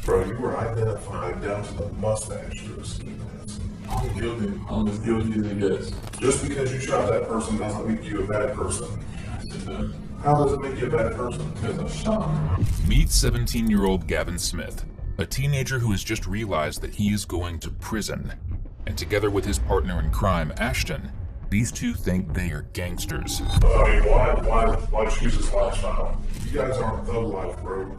Bro, you were identified down to the mustache through a ski mask. I'm guilty. I'm as guilty as it gets. Just because you shot that person doesn't make you a bad person. I said that How does it make you a bad person? because I shot him. Meet 17-year-old Gavin Smith, a teenager who has just realized that he is going to prison. And together with his partner in crime, Ashton, these two think they are gangsters. I mean, why choose this lifestyle? You guys aren't thug life, bro.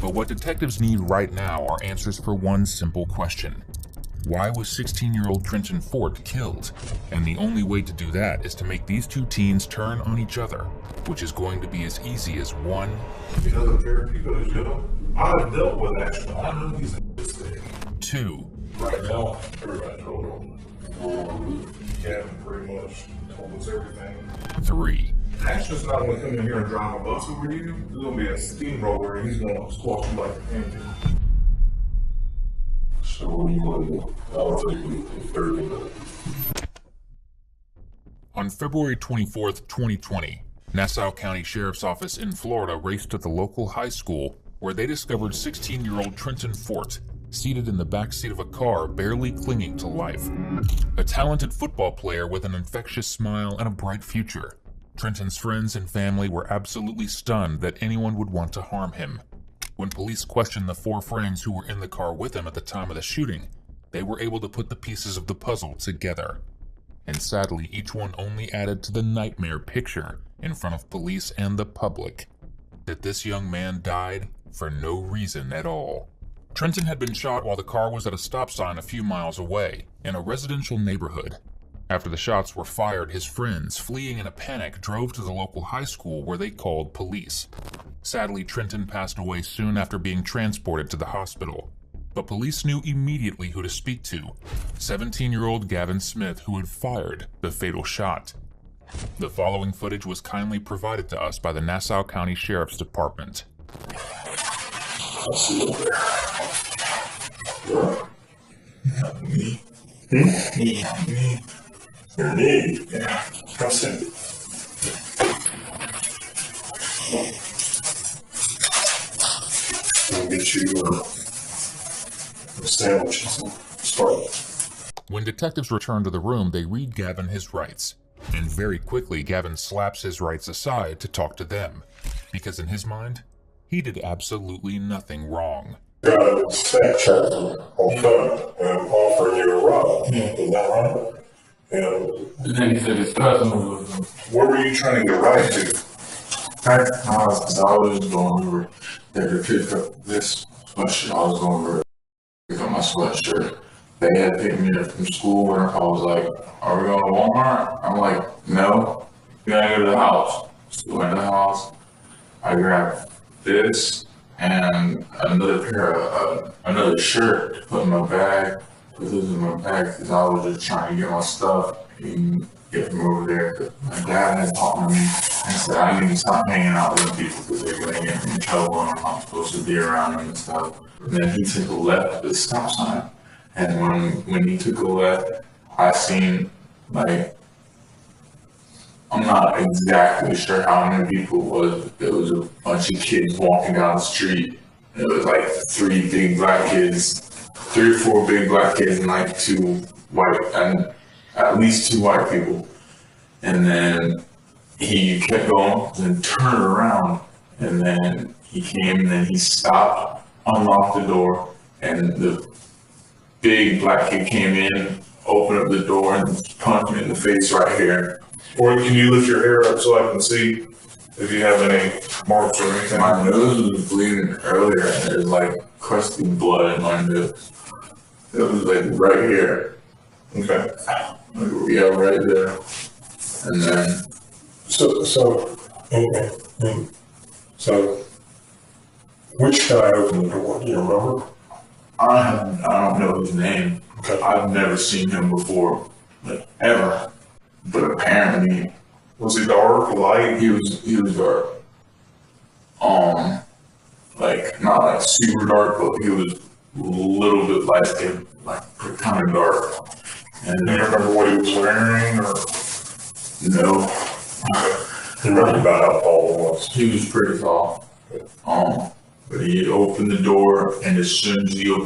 But what detectives need right now are answers for one simple question. Why was 16-year-old Trenton Fort killed? And the only way to do that is to make these two teens turn on each other, which is going to be as easy as one. He doesn't care if you go to jail. I've dealt with Ashton. I know he's a this thing. 2. Right now, everybody told him. Gavin pretty much told us everything. 3. Ashton's not going to come in here and drive a bus over you. There's going to be a steamroller and he's going to squash you like a pancake. So what are you going to do? I'll take you 30 minutes. On February 24th, 2020, Nassau County Sheriff's Office in Florida raced to the local high school where they discovered 16-year-old Trenton Fort seated in the backseat of a car, barely clinging to life. A talented football player with an infectious smile and a bright future. Trenton's friends and family were absolutely stunned that anyone would want to harm him. When police questioned the 4 friends who were in the car with him at the time of the shooting, they were able to put the pieces of the puzzle together. And sadly, each one only added to the nightmare picture in front of police and the public that this young man died for no reason at all. Trenton had been shot while the car was at a stop sign a few miles away in a residential neighborhood. After the shots were fired, his friends, fleeing in a panic, drove to the local high school where they called police. Sadly, Trenton passed away soon after being transported to the hospital. But police knew immediately who to speak to, 17-year-old Gavin Smith, who had fired the fatal shot. The following footage was kindly provided to us by the Nassau County Sheriff's Department. I'll see you there. Me? Me. Your knee? Yeah. Press it. I'll get you a sandwich and some Sprite. When detectives return to the room, they read Gavin his rights. And very quickly, Gavin slaps his rights aside to talk to them. Because in his mind, he did absolutely nothing wrong. Got a Snapchat on phone and I'm offering you a ride. Is that right? And then he said his cousin was Where were you trying to get right to? I was just going over there to pick up this sweatshirt. I was going over to pick up my sweatshirt. They had picked me up from school and I was like, are we going to Walmart? I'm like, no, we gotta go to the house. So we went to the house. I grabbed this and another shirt to put in my bag. Put this in my bag because I was just trying to get my stuff and get from over there. My dad had talked to me and said I need to stop hanging out with them people because they're going to get me in trouble and I'm not supposed to be around them and stuff. And then he took a left at the stop sign. And when he took a left, I seen, like, I'm not exactly sure how many people it was. It was a bunch of kids walking down the street. It was like 3 big black kids, 3 or 4 big black kids and like 2 white, and at least 2 white people. And then he kept going and turned around and then he came and then he stopped, unlocked the door, and the big black kid came in, opened up the door and punched me in the face right here. Or can you lift your hair up so I can see if you have any marks or anything? My nose was bleeding earlier and there's like crusty blood in my nose. It was like right here. Okay. Yeah, right there. And then, okay. So, which guy opened the door? Do you remember? I don't know his name. Okay. I've never seen him before, like ever. But apparently, Was he dark, light? he was dark. Like not like super dark, but he was a little bit light skinned, like kind of dark. And Do you remember what he was wearing? Or no, You remember about how tall he was? he was pretty tall. But he opened the door, and as soon as he opened